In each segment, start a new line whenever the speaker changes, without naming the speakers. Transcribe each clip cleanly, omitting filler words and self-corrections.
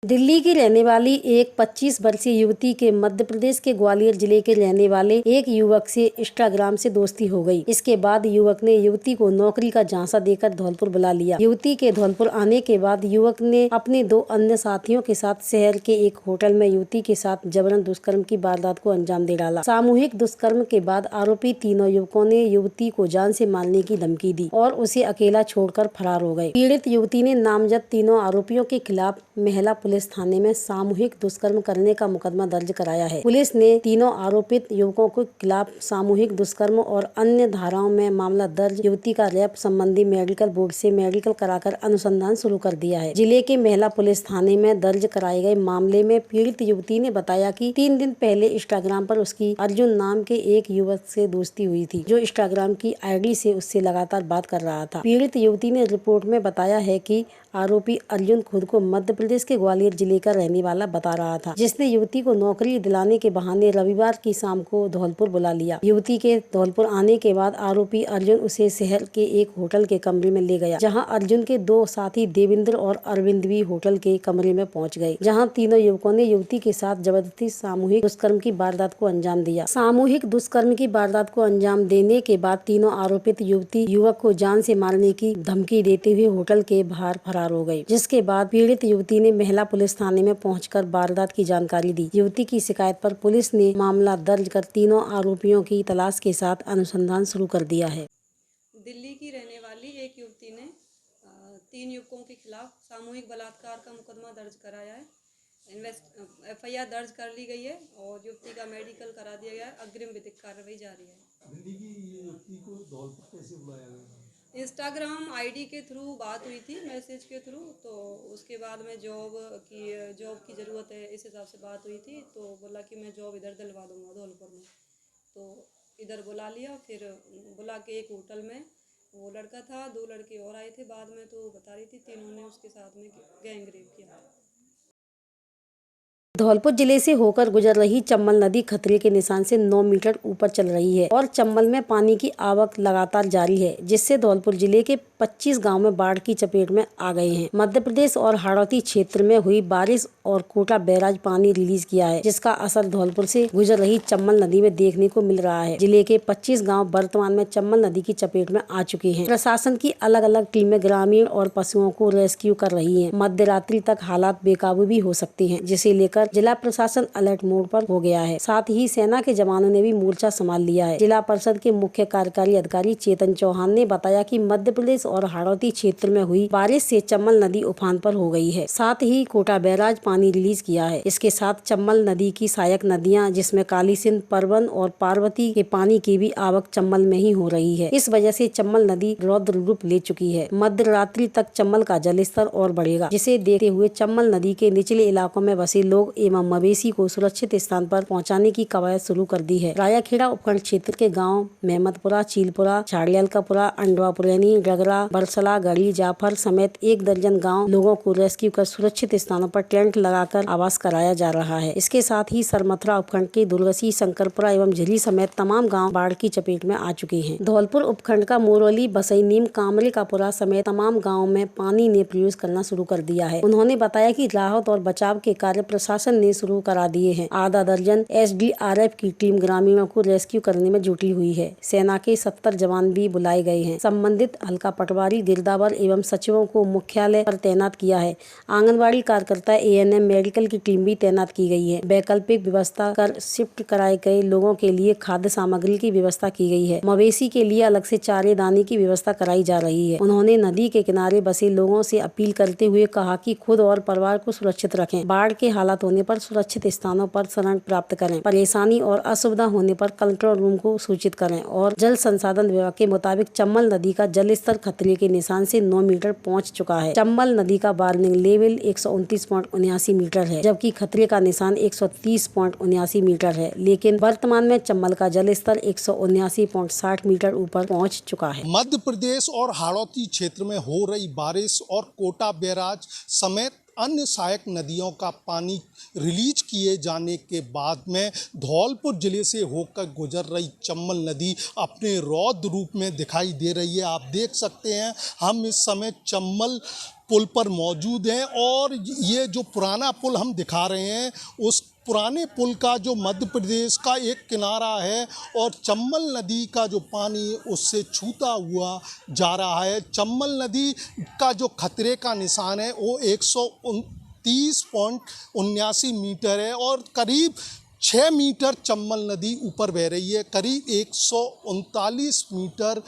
दिल्ली की रहने वाली एक 25 वर्षीय युवती के मध्य प्रदेश के ग्वालियर जिले के रहने वाले एक युवक से इंस्टाग्राम से दोस्ती हो गई। इसके बाद युवक ने युवती को नौकरी का झांसा देकर धौलपुर बुला लिया। युवती के धौलपुर आने के बाद युवक ने अपने 2 अन्य साथियों के साथ शहर के एक होटल में युवती के साथ जबरन दुष्कर्म की वारदात को अंजाम दे डाला। सामूहिक दुष्कर्म के बाद आरोपी तीनों युवकों ने युवती को जान से मारने की धमकी दी और उसे अकेला छोड़कर फरार हो गए। पीड़ित युवती ने नामजद तीनों आरोपियों के खिलाफ महिला पुलिस थाने में सामूहिक दुष्कर्म करने का मुकदमा दर्ज कराया है। पुलिस ने तीनों आरोपित युवकों के खिलाफ सामूहिक दुष्कर्म और अन्य धाराओं में मामला दर्ज युवती का रेप संबंधी मेडिकल बोर्ड से मेडिकल कराकर अनुसंधान शुरू कर दिया है। जिले के महिला पुलिस थाने में दर्ज कराए गए मामले में पीड़ित युवती ने बताया कि 3 दिन पहले इंस्टाग्राम पर उसकी अर्जुन नाम के एक युवक से दोस्ती हुई थी, जो इंस्टाग्राम की आईडी से उससे लगातार बात कर रहा था। पीड़ित युवती ने रिपोर्ट में बताया है कि आरोपी अर्जुन खुद को मध्य प्रदेश के ग्वालियर जिले का रहने वाला बता रहा था, जिसने युवती को नौकरी दिलाने के बहाने रविवार की शाम को धौलपुर बुला लिया। युवती के धौलपुर आने के बाद आरोपी अर्जुन उसे शहर के एक होटल के कमरे में ले गया, जहां अर्जुन के 2 साथी देवेंद्र और अरविंद भी होटल के कमरे में पहुंच गए, जहां तीनों युवकों ने युवती के साथ जबरदस्ती सामूहिक दुष्कर्म की वारदात को अंजाम दिया। सामूहिक दुष्कर्म की वारदात को अंजाम देने के बाद तीनों आरोपित युवती युवक को जान से मारने की धमकी देते हुए होटल के बाहर फरार हो गई, जिसके बाद पीड़ित युवती ने महिला पुलिस थाने में पहुंचकर वारदात की जानकारी दी। युवती की शिकायत पर पुलिस ने मामला दर्ज कर तीनों आरोपियों की तलाश के साथ अनुसंधान शुरू कर दिया है।
दिल्ली की रहने वाली एक युवती ने 3 युवकों के खिलाफ सामूहिक बलात्कार का मुकदमा दर्ज कराया है। FIR दर्ज कर ली गई है और युवती का मेडिकल करा दिया गया है। अग्रिम विधिक कार्रवाई जारी है।
दिल्ली की युवती को धौलपुर कैसे बुलाया गया?
इंस्टाग्राम आईडी के थ्रू बात हुई थी, मैसेज के थ्रू। तो उसके बाद में जॉब की ज़रूरत है, इस हिसाब से बात हुई थी। तो बोला कि मैं जॉब इधर दिलवा दूंगा धौलपुर में। तो इधर बुला लिया। फिर बुला के एक होटल में वो लड़का था, 2 लड़के और आए थे बाद में। तो बता रही थी तीनों ने उसके साथ में गैंग रेप किया।
धौलपुर जिले से होकर गुजर रही चम्बल नदी खतरे के निशान से 9 मीटर ऊपर चल रही है और चम्बल में पानी की आवक लगातार जारी है, जिससे धौलपुर जिले के 25 गांव में बाढ़ की चपेट में आ गए हैं। मध्य प्रदेश और हाड़ौती क्षेत्र में हुई बारिश और कोटा बैराज पानी रिलीज किया है, जिसका असर धौलपुर से गुजर रही चम्बल नदी में देखने को मिल रहा है। जिले के 25 गाँव वर्तमान में चम्बल नदी की चपेट में आ चुके हैं। प्रशासन की अलग अलग टीमें ग्रामीण और पशुओं को रेस्क्यू कर रही है। मध्य रात्रि तक हालात बेकाबू भी हो सकते हैं, जिसे लेकर जिला प्रशासन अलर्ट मोड पर हो गया है। साथ ही सेना के जवानों ने भी मोर्चा संभाल लिया है। जिला परिषद के मुख्य कार्यकारी अधिकारी चेतन चौहान ने बताया कि मध्य प्रदेश और हाड़ौती क्षेत्र में हुई बारिश से चम्बल नदी उफान पर हो गई है। साथ ही कोटा बैराज पानी रिलीज किया है। इसके साथ चम्बल नदी की सहायक नदियां, जिसमें काली सिंध, परवन और पार्वती के पानी की भी आवक चम्बल में ही हो रही है। इस वजह से चम्बल नदी रौद्र रूप ले चुकी है। मध्य रात्रि तक चम्बल का जलस्तर और बढ़ेगा, जिसे देखते हुए चम्बल नदी के निचले इलाकों में बसे लोग एवं मवेशी को सुरक्षित स्थान पर पहुंचाने की कवायद शुरू कर दी है। रायाखेड़ा उपखंड क्षेत्र के गांव मेहमदपुरा, चीलपुरा, छाड़ियालकापुरा, अंडवापुरैनी, डगरा, बरसला, गढ़ी, जाफर समेत 1 दर्जन गांव लोगों को रेस्क्यू कर सुरक्षित स्थानों पर टेंट लगाकर आवास कराया जा रहा है। इसके साथ ही सरमथुरा उपखंड के दुर्गसी, शंकरपुरा एवं झिली समेत तमाम गाँव बाढ़ की चपेट में आ चुके हैं। धौलपुर उपखंड का मोरौली, बसई, नीम, कामरेकापुरा समेत तमाम गाँव में पानी ने प्रवेश करना शुरू कर दिया है। उन्होंने बताया कि राहत और बचाव के कार्य प्रशासन ने शुरू करा दिए हैं। आधा दर्जन SDRF की टीम ग्रामीणों को रेस्क्यू करने में जुटी हुई है। सेना के 70 जवान भी बुलाए गए हैं। संबंधित हल्का पटवारी, गिरदावर एवं सचिवों को मुख्यालय पर तैनात किया है। आंगनबाड़ी कार्यकर्ता, ANM, मेडिकल की टीम भी तैनात की गई है। वैकल्पिक व्यवस्था कर शिफ्ट कराए गए लोगों के लिए खाद्य सामग्री की व्यवस्था की गई है। मवेशी के लिए अलग से चारे दाने की व्यवस्था कराई जा रही है। उन्होंने नदी के किनारे बसे लोगों से अपील करते हुए कहा कि खुद और परिवार को सुरक्षित रखें। बाढ़ के हालात होने पर सुरक्षित स्थानों पर शरण प्राप्त करें। परेशानी और असुविधा होने पर कंट्रोल रूम को सूचित करें। और जल संसाधन विभाग के मुताबिक चम्बल नदी का जल स्तर खतरे के निशान से 9 मीटर पहुंच चुका है। चम्बल नदी का वार्निंग लेवल 129.79 मीटर है, जबकि खतरे का निशान 130.79 मीटर है। लेकिन वर्तमान में चम्बल का जल स्तर 179.60 मीटर ऊपर पहुँच चुका है।
मध्य प्रदेश और हाड़ौती क्षेत्र में हो रही बारिश और कोटा बैराज समेत अन्य सहायक नदियों का पानी रिलीज किए जाने के बाद में धौलपुर जिले से होकर गुजर रही चम्बल नदी अपने रौद्र रूप में दिखाई दे रही है। आप देख सकते हैं हम इस समय चम्बल पुल पर मौजूद हैं और ये जो पुराना पुल हम दिखा रहे हैं उस पुराने पुल का जो मध्य प्रदेश का एक किनारा है और चंबल नदी का जो पानी उससे छूता हुआ जा रहा है। चंबल नदी का जो खतरे का निशान है वो 130.79 मीटर है और करीब 6 मीटर चंबल नदी ऊपर बह रही है। करीब 139 मीटर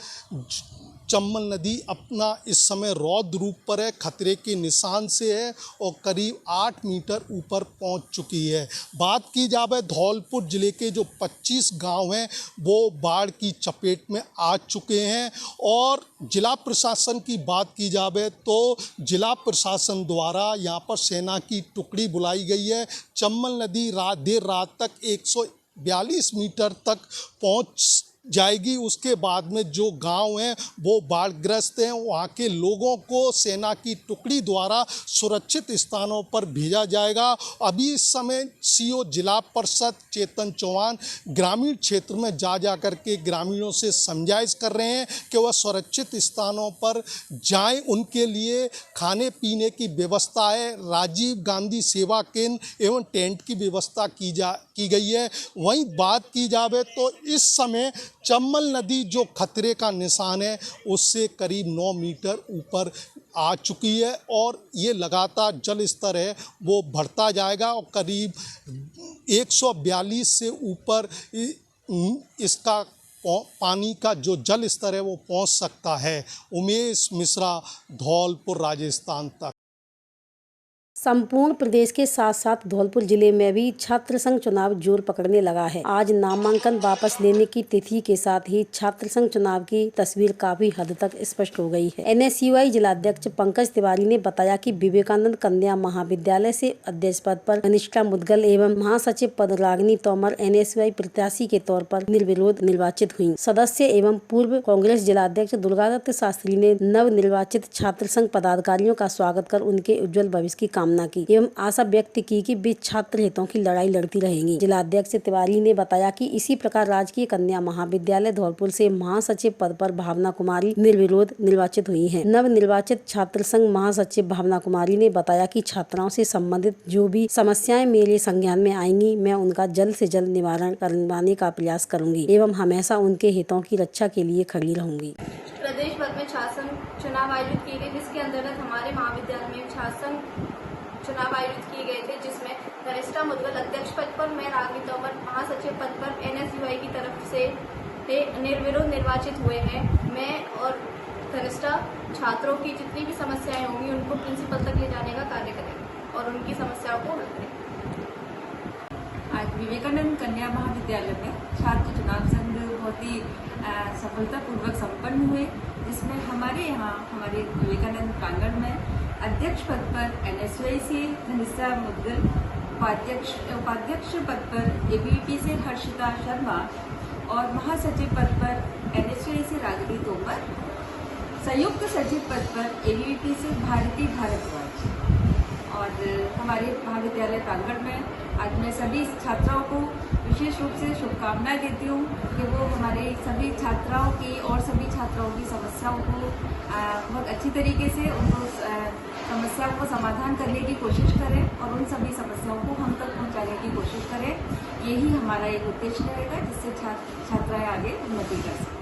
चंबल नदी अपना इस समय रौद्र रूप पर है, खतरे के निशान से है और करीब 8 मीटर ऊपर पहुंच चुकी है। बात की जाए धौलपुर ज़िले के जो 25 गांव हैं वो बाढ़ की चपेट में आ चुके हैं और ज़िला प्रशासन की बात की जाए तो ज़िला प्रशासन द्वारा यहाँ पर सेना की टुकड़ी बुलाई गई है। चंबल नदी देर रात तक 142 मीटर तक पहुँच जाएगी। उसके बाद में जो गांव हैं वो बाढ़ग्रस्त हैं, वहाँ के लोगों को सेना की टुकड़ी द्वारा सुरक्षित स्थानों पर भेजा जाएगा। अभी इस समय सीओ जिला परिषद चेतन चौहान ग्रामीण क्षेत्र में जा कर के ग्रामीणों से समझाइश कर रहे हैं कि वह सुरक्षित स्थानों पर जाएं। उनके लिए खाने पीने की व्यवस्था है, राजीव गांधी सेवा केंद्र एवं टेंट की व्यवस्था की गई है। वहीं बात की जाए तो इस समय चंबल नदी जो खतरे का निशान है उससे करीब 9 मीटर ऊपर आ चुकी है और ये लगातार जल स्तर है वो बढ़ता जाएगा और करीब 142 से ऊपर इसका पानी का जो जल स्तर है वो पहुंच सकता है। उमेश मिश्रा, धौलपुर, राजस्थान तक।
संपूर्ण प्रदेश के साथ साथ धौलपुर जिले में भी छात्र संघ चुनाव जोर पकड़ने लगा है। आज नामांकन वापस लेने की तिथि के साथ ही छात्र संघ चुनाव की तस्वीर काफी हद तक स्पष्ट हो गई है। NSUI जिलाध्यक्ष पंकज तिवारी ने बताया कि विवेकानंद कन्या महाविद्यालय से अध्यक्ष पद पर कनिष्ठा मुदगल एवं महासचिव पद रागिनी तोमर NSUI प्रत्याशी के तौर पर निर्विरोध निर्वाचित हुई। सदस्य एवं पूर्व कांग्रेस जिलाध्यक्ष दुर्गादत्त शास्त्री ने नव निर्वाचित छात्र संघ पदाधिकारियों का स्वागत कर उनके उज्जवल भविष्य की कामना की एवं आशा व्यक्त की कि वे छात्र हितों की लड़ाई लड़ती रहेंगी। जिलाध्यक्ष तिवारी ने बताया कि इसी प्रकार राजकीय कन्या महाविद्यालय धौलपुर से महासचिव पद पर भावना कुमारी निर्विरोध निर्वाचित हुई हैं। नव निर्वाचित छात्र संघ महासचिव भावना कुमारी ने बताया कि छात्राओं से संबंधित जो भी समस्याएं मेरे संज्ञान में आएंगी मैं उनका जल्द से जल्द निवारण करवाने का प्रयास करूंगी एवं हमेशा उनके हितों की रक्षा के लिए खड़ी रहूंगी।
प्रदेश भर में छात्र संघ चुनाव आयोजित किए गए, जिसके अंतर्गत हमारे महाविद्यालय में छात्र संघ चुनाव आयोजित किए गए थे, जिसमें कनिष्ठा मुदगल अध्यक्ष पद पर, मैं रागिनी तोमर महासचिव पद पर NSUI की तरफ से निर्विरोध निर्वाचित हुए हैं। मैं और कनिष्ठा छात्रों की जितनी भी समस्याएं होंगी उनको प्रिंसिपल तक ले जाने का कार्य करेंगे और उनकी समस्याओं को हल करेंगे।
आज विवेकानंद कन्या महाविद्यालय में छात्र चुनाव संघ बहुत ही सफलतापूर्वक संपन्न हुए, जिसमें हमारे यहाँ हमारे विवेकानंद प्रांगण में अध्यक्ष पद पर NSUI से कनिष्ठा मुदगल, उपाध्यक्ष पद पर ABVP से हर्षिता शर्मा और महासचिव पद पर NSUI से रागिनी तोमर, संयुक्त सचिव पद पर ABVP से भारती भारद्वाज। और हमारे महाविद्यालय प्रांगण में आज मैं सभी छात्राओं को विशेष रूप से शुभकामनाएं देती हूँ कि वो हमारे सभी छात्राओं की और सभी छात्राओं की समस्याओं को बहुत अच्छी तरीके से उनको समस्याओं को समाधान करने की कोशिश करें और उन सभी समस्याओं को हम तक पहुँचाने की कोशिश करें। यही हमारा एक उद्देश्य रहेगा जिससे छात्राएं आगे उन्नति कर सकें।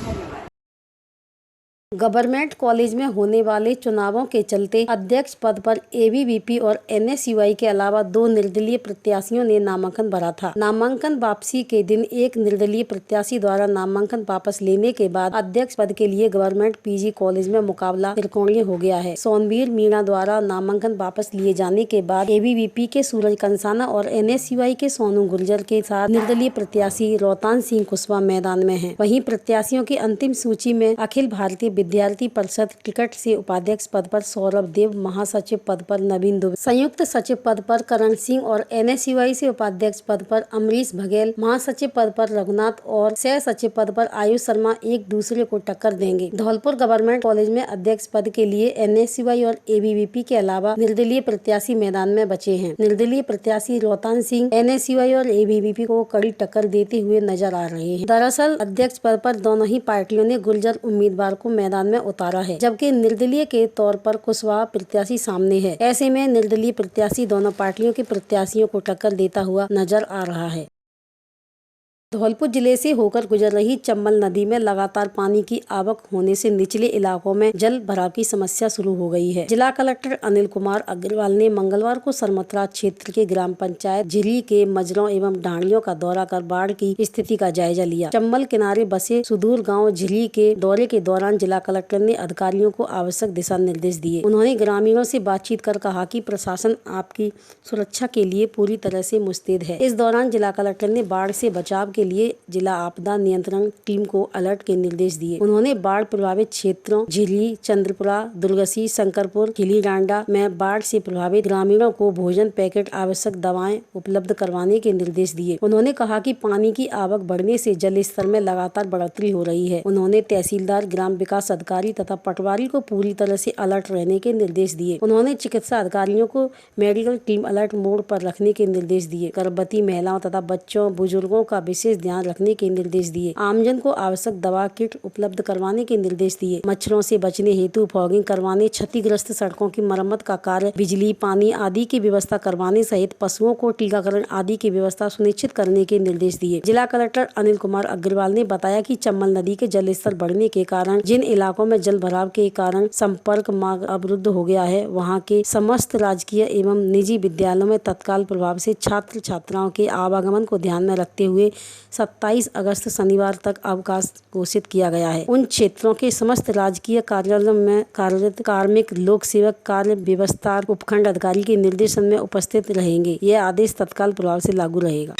धन्यवाद।
गवर्नमेंट कॉलेज में होने वाले चुनावों के चलते अध्यक्ष पद पर ABVP और NSUI के अलावा 2 निर्दलीय प्रत्याशियों ने नामांकन भरा था। नामांकन वापसी के दिन एक निर्दलीय प्रत्याशी द्वारा नामांकन वापस लेने के बाद अध्यक्ष पद के लिए गवर्नमेंट PG कॉलेज में मुकाबला त्रिकोणीय हो गया है। सोनवीर मीणा द्वारा नामांकन वापस लिए जाने के बाद ABVP के सूरज कंसाना और NSUI के सोनू गुर्जर के साथ निर्दलीय प्रत्याशी रोहतान सिंह कुशवाहा मैदान में है। वहीं प्रत्याशियों की अंतिम सूची में अखिल भारतीय विद्यार्थी परिषद टिकट से उपाध्यक्ष पद पर सौरभ देव, महासचिव पद पर नवीन दुबे, संयुक्त सचिव पद पर करण सिंह और NSUI से उपाध्यक्ष पद पर अमरीश बघेल, महासचिव पद पर रघुनाथ और सह सचिव पद पर आयुष शर्मा एक दूसरे को टक्कर देंगे। धौलपुर गवर्नमेंट कॉलेज में अध्यक्ष पद के लिए NSUI और ABVP के अलावा निर्दलीय प्रत्याशी मैदान में बचे हैं। निर्दलीय प्रत्याशी रोहतान सिंह NSUI और ABVP को कड़ी टक्कर देते हुए नजर आ रहे हैं। दरअसल अध्यक्ष पद पर दोनों ही पार्टियों ने गुर्जर उम्मीदवार को मैदान मैदान में उतारा है, जबकि निर्दलीय के तौर पर कुशवाहा प्रत्याशी सामने है। ऐसे में निर्दलीय प्रत्याशी दोनों पार्टियों के प्रत्याशियों को टक्कर देता हुआ नजर आ रहा है। धौलपुर जिले से होकर गुजर रही चम्बल नदी में लगातार पानी की आवक होने से निचले इलाकों में जल भराव की समस्या शुरू हो गई है। जिला कलेक्टर अनिल कुमार अग्रवाल ने मंगलवार को सरमथरा क्षेत्र के ग्राम पंचायत झिली के मजरों एवं ढाणियों का दौरा कर बाढ़ की स्थिति का जायजा लिया। चम्बल किनारे बसे सुदूर गाँव झिली के दौरे के दौरान जिला कलेक्टर ने अधिकारियों को आवश्यक दिशा निर्देश दिए। उन्होंने ग्रामीणों से बातचीत कर कहा कि प्रशासन आपकी सुरक्षा के लिए पूरी तरह से मुस्तैद है। इस दौरान जिला कलेक्टर ने बाढ़ से बचाव के लिए जिला आपदा नियंत्रण टीम को अलर्ट के निर्देश दिए। उन्होंने बाढ़ प्रभावित क्षेत्रों झिली, चंद्रपुरा, दुर्गसी, शंकरपुर, खिली डांडा में बाढ़ से प्रभावित ग्रामीणों को भोजन पैकेट, आवश्यक दवाएं उपलब्ध करवाने के निर्देश दिए। उन्होंने कहा कि पानी की आवक बढ़ने से जल स्तर में लगातार बढ़ोतरी हो रही है। उन्होंने तहसीलदार, ग्राम विकास अधिकारी तथा पटवारी को पूरी तरह से अलर्ट रहने के निर्देश दिए। उन्होंने चिकित्सा अधिकारियों को मेडिकल टीम अलर्ट मोड पर रखने के निर्देश दिए। गर्भवती महिलाओं तथा बच्चों, बुजुर्गों का विशेष ध्यान रखने के निर्देश दिए। आमजन को आवश्यक दवा किट उपलब्ध करवाने के निर्देश दिए। मच्छरों से बचने हेतु फॉगिंग करवाने, क्षतिग्रस्त सड़कों की मरम्मत का कार्य, बिजली, पानी आदि की व्यवस्था करवाने सहित पशुओं को टीकाकरण आदि की व्यवस्था सुनिश्चित करने के निर्देश दिए। जिला कलेक्टर अनिल कुमार अग्रवाल ने बताया कि चम्बल नदी के जल स्तर बढ़ने के कारण जिन इलाकों में जल भराव के कारण संपर्क मार्ग अवरुद्ध हो गया है, वहाँ के समस्त राजकीय एवं निजी विद्यालयों में तत्काल प्रभाव से छात्र छात्राओं के आवागमन को ध्यान में रखते हुए 27 अगस्त शनिवार तक अवकाश घोषित किया गया है। उन क्षेत्रों के समस्त राजकीय कार्यालयों में कार्यरत कार्मिक, लोक सेवक, कार्य व्यवस्था उपखंड अधिकारी के निर्देशन में उपस्थित रहेंगे। यह आदेश तत्काल प्रभाव से लागू रहेगा।